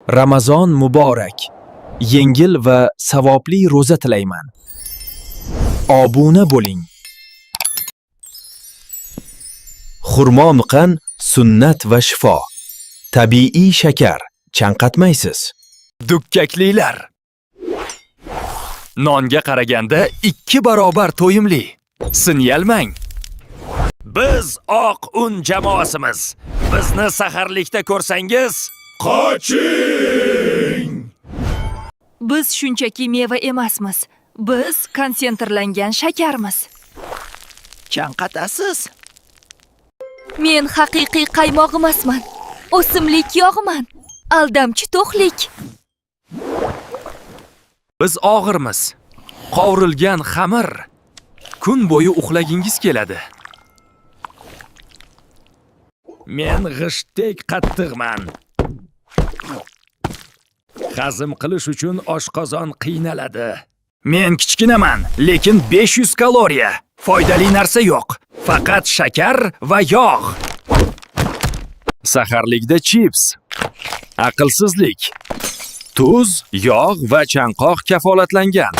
Ramazon muborak. Yengil va savobli ro'za tilayman. Obuna bo'ling. Xurmo miqan sunnat va shifo. Tabiiy shakar, chanqatmaysiz. Dukkaklilar. Nonga qaraganda 2 barobar to'yimli. Sinyalmang. Biz oq un jamoasimiz. Bizni saharlikda ko'rsangiz, qoching! Biz shunchaki meva emasmiz. Biz konsentrlangan shakarmiz. Chanqatasiz. Men haqiqiy qaymoq emasman. O'simlik yog'man. Aldamchi to'qlik. Biz og'irmiz. Qovurilgan xamir. Kun bo'yi uxlagingiz keladi. Men g'ishtdek qattiqman. Hazm qilish uchun oshqozon qiynaladi. Men kichkinaman, lekin 500 kaloriya. Foydali narsa yo'q. Faqat shakar va yog'. Saharlikda chips, aqlsizlik, tuz, yog' va chanqoq kafolatlangan.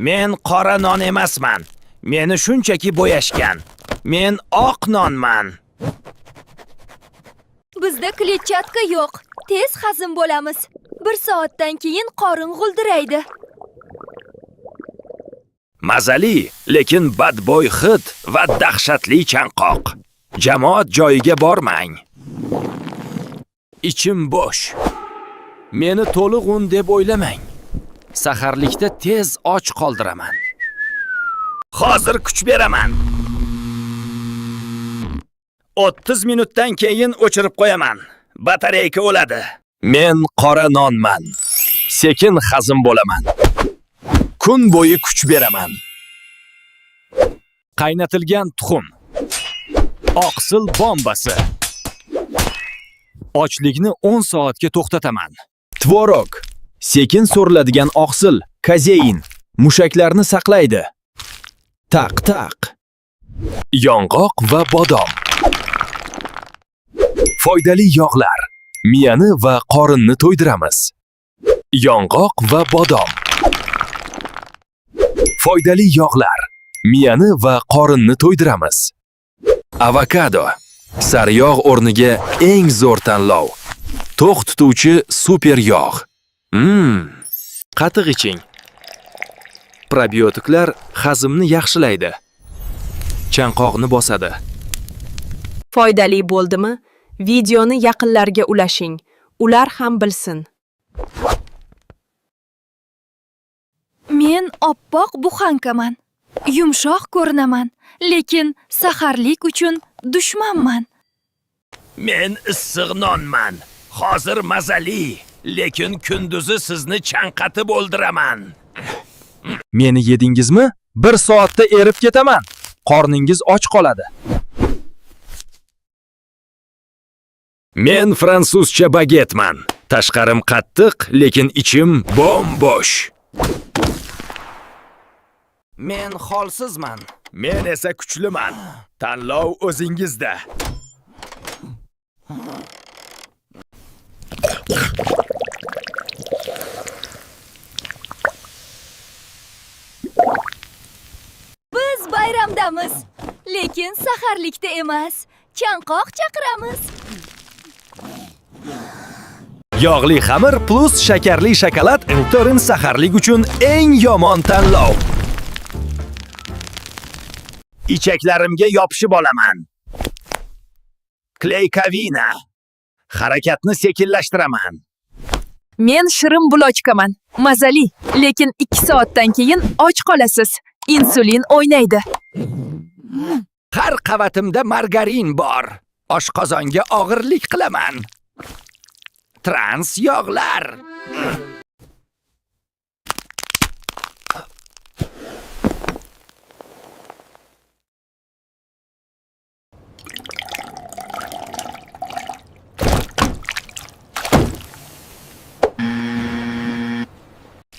Men qora non emasman. Meni shunchaki bo'yashgan. Men oq nonman. Bizda kletchatka yo'q. Tez hazm bo'lamiz. 1 soatdan keyin qorin g'uldiraydi. Mazali, lekin badbo'y hid va dahshatli chanqoq. Jamoat joyiga bormang. Ichim bo'sh. Meni to'liq un deb o'ylamang. Saharlikda tez och qoldiraman. Hozir kuch beraman. 30 minutdan keyin o'chirib qo'yaman. Batareyka o'ladi. Men qora nonman. Sekin hazm bo'laman. Kun bo'yi kuch beraman. Qaynatilgan tuxum. Oqsil bombasi. Ochlikni 10 soatga to'xtataman. Tvorog. Sekin so'riladigan oqsil, kazein, mushaklarni saqlaydi. Taq. Yong'oq va bodom. Foydali yog'lar. Miyani va qorinni to'ydiramiz. Yong'oq va bodom. Foydali yog'lar. Miyani va qorinni to'ydiramiz. Avokado. Sariyog' o'rniga eng zo'r tanlov. To'q tutuvchi super yog'. Qatiq iching. Probiotiklar hazmni yaxshilaydi. Chanqoqni bosadi. Foydali bo'ldimi? Videoni yaqinlarga ulashing. Ular ham bilsin. Men oppoq buxankaman. Yumshoq ko'rinaman, lekin saharlik uchun dushmanman. Men issiq nonman. Hozir mazali, lekin kunduzi sizni chanqatib o'ldiraman. Meni yedingizmi? 1 soatda erib ketaman. Qorningiz och qoladi. Men fransuzcha bagetman. Tashqarim qattiq, lekin ichim bo'sh. Men holsizman. Men esa kuchliman. Tanlov o'zingizda. Biz bayramdamiz, lekin saharlikda emas. Chanqoq chaqiramiz. Yog'li xamir plus shakarli shokolad Torin saharlik uchun eng yomon tanlov. Ichaklarimga yopishib olaman. Kleykavina. Harakatni sekinlashtiraman. Men shirin bulochkaman. Mazali, lekin 2 soatdan keyin och qolasiz. Insulin o'ynaydi. Har qavatimda margarin bor. Oshqozonga og'irlik qilaman. Trans yog'lar.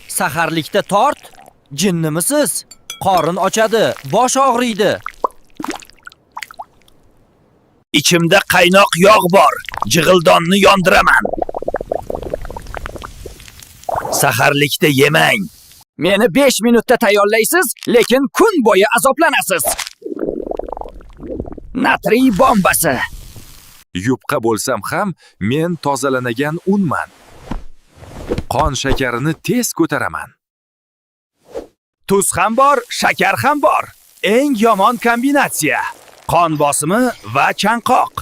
Saharlikda tort? Jinnimisiz? Qorin ochadi, bosh og'riydi. Ichimda qaynoq yog' bor. Jig'ildonni yondiraman. Saharlikda yemang. Meni 5 minutda tayyorlaysiz, lekin kun bo'yi azoblanasiz. Natriy bombasi. Yupqa bo'lsam ham men tozalanagan unman. Qon shakarini tez ko'taraman. Tuz ham bor, shakar ham bor. Eng yomon kombinatsiya. Qon bosimi va chanqoq.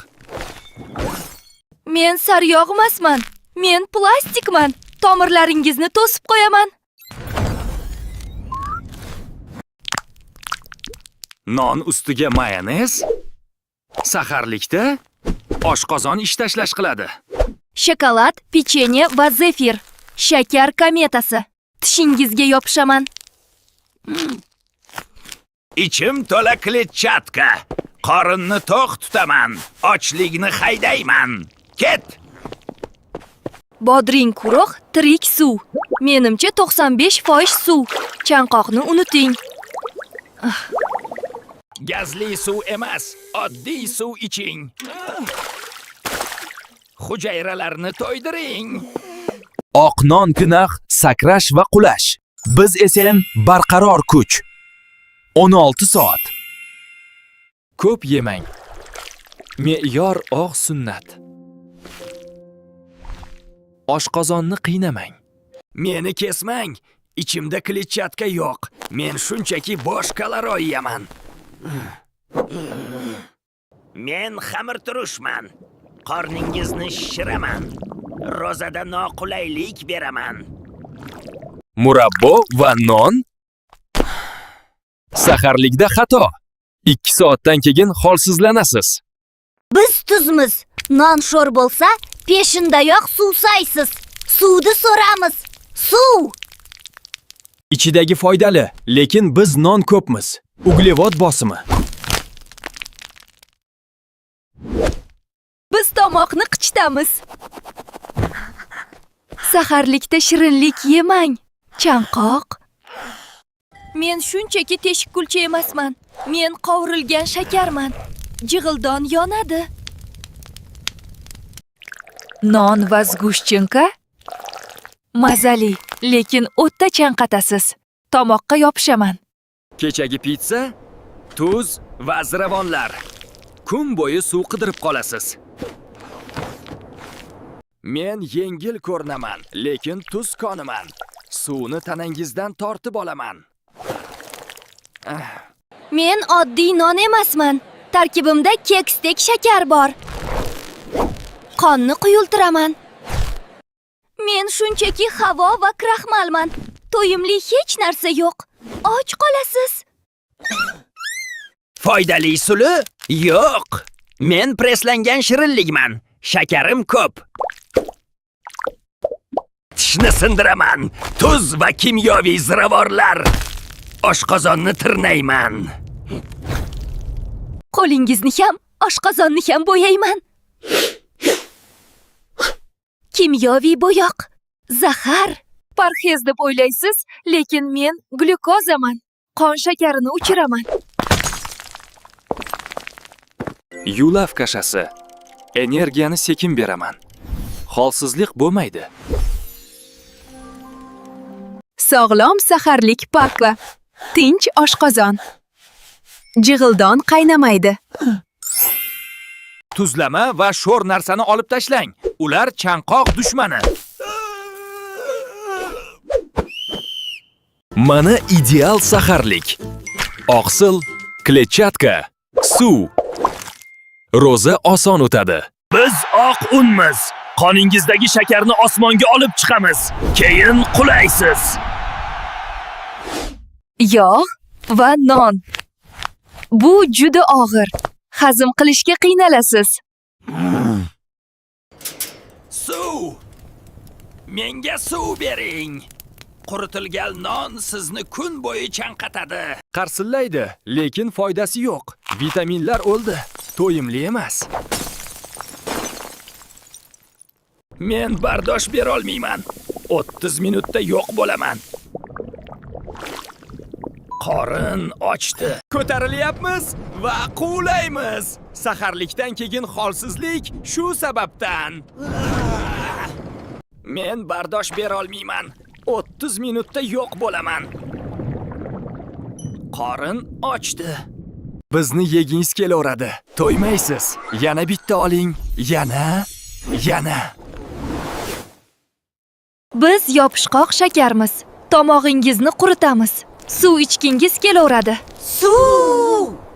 Men sariyog' emasman. Men plastikman. Tomirlaringizni to'sib qo'yaman. Non ustiga mayonez. Saharlikda oshqozon ish tashlash qiladi. Shokolad, pechenye va zefir. Shakar kometasi. Tishingizga yopishaman. Ichim to'la kletchatka. Qorinni to'q tutaman. Ochlikni haydayman. Ket! Bodring quruq, tirik suv. Menimcha 95% suv. Chanqoqni unuting. Gazli suv emas, oddiy suv iching. Hujayralarni to'ydiring. Oq non kunaq, sakrash va qulash. Biz esa barqaror kuch. 16 soat. Ko'p yemang. Me'yor og' sunnat. Oshqozonni qiynamang. Meni kesmang. Ichimda kletchatka yo'q. Men shunchaki bosh kaloriy yeman. Men xamirturushman. Qorningizni shishiraman. Rozada noqulaylik beraman. Murabbo va non. Saharlikda xato. 2 soatdan keyin holsizlanasiz. Biz tuzmiz. Non sho'r bo'lsa, peshindayoq suvsaysiz. Suvni so'ramiz. Suv! Ichidagi foydali, lekin biz non ko'pmiz. Uglevod bosimi. Biz tomoqni qichitamiz. Saharlikda shirinlik yemang. Chanqoq. Men shunchaki teshik kulcha emasman. Men qovurilgan shakarman. Jig'ildon yonadi. Non va zgushchinka mazali, lekin o'tda chanqatasiz. Tomoqqa yopishaman. Kechagi pitsa, tuz va ziravonlar. Kun bo'yi suv qidirib qolasiz. Men yengil ko'rinaman, lekin tuz koniman. Suvni tanangizdan tortib olaman. Men oddiy non emasman. Tarkibimda keksdek shakar bor. Qonni quyultiraman. Men shunchaki havo va kraxmalman. To'yimli hech narsa yo'q. Och qolasiz. Foydali suli? Yo'q. Men preslangan shirinlikman. Shakarim ko'p. Tishni sindiraman. Tuz va kimyoviy ziravorlar. Oshqozonni tirnayman. Qo'lingizni ham, oshqozonni ham bo'yayman. Kimyoviy bo'yoq, zahar. Parhez deb o'ylaysiz, lekin men glyukozaman. Qon shakarini o'chiraman. Yulaf kashasi. Energiyani sekin beraman. Holsizlik bo'lmaydi. Sog'lom saharlik pakla. Tinch oshqozon. Jig'ildon qaynamaydi. Tuzlama va sho'r narsani olib tashlang. Ular chanqoq dushmani. Mana ideal saharlik. Oqsil, kletchatka, suv. Roza oson o'tadi. Biz oq unmiz. Qoningizdagi shakarni osmonga olib chiqamiz. Keyin qulaysiz. Yog' va non. Bu juda og'ir. Hazm qilishga qiynalasiz. Suv. Menga suv bering. Quritilgan non sizni kun bo'yi chanqatadi. Qarsillaydi, lekin foydasi yo'q. Vitaminlar o'ldi. To'yimli emas. Men bardosh bera olmayman. 30 minutda yo'q bo'laman. Qorin ochdi. Ko'tarilyapmiz va quvlaymiz. Saharlikdan keyin holsizlik shu sababdan. Men bardosh bera olmayman. 30 minutda yo'q bo'laman. Qorin ochdi. Bizni yegingiz kelaveradi. To'ymaysiz. Yana bitta oling. Yana. Biz yopishqoq shakarmiz. Tomog'ingizni quritamiz. Suv ichgingiz kelaveradi. Suv!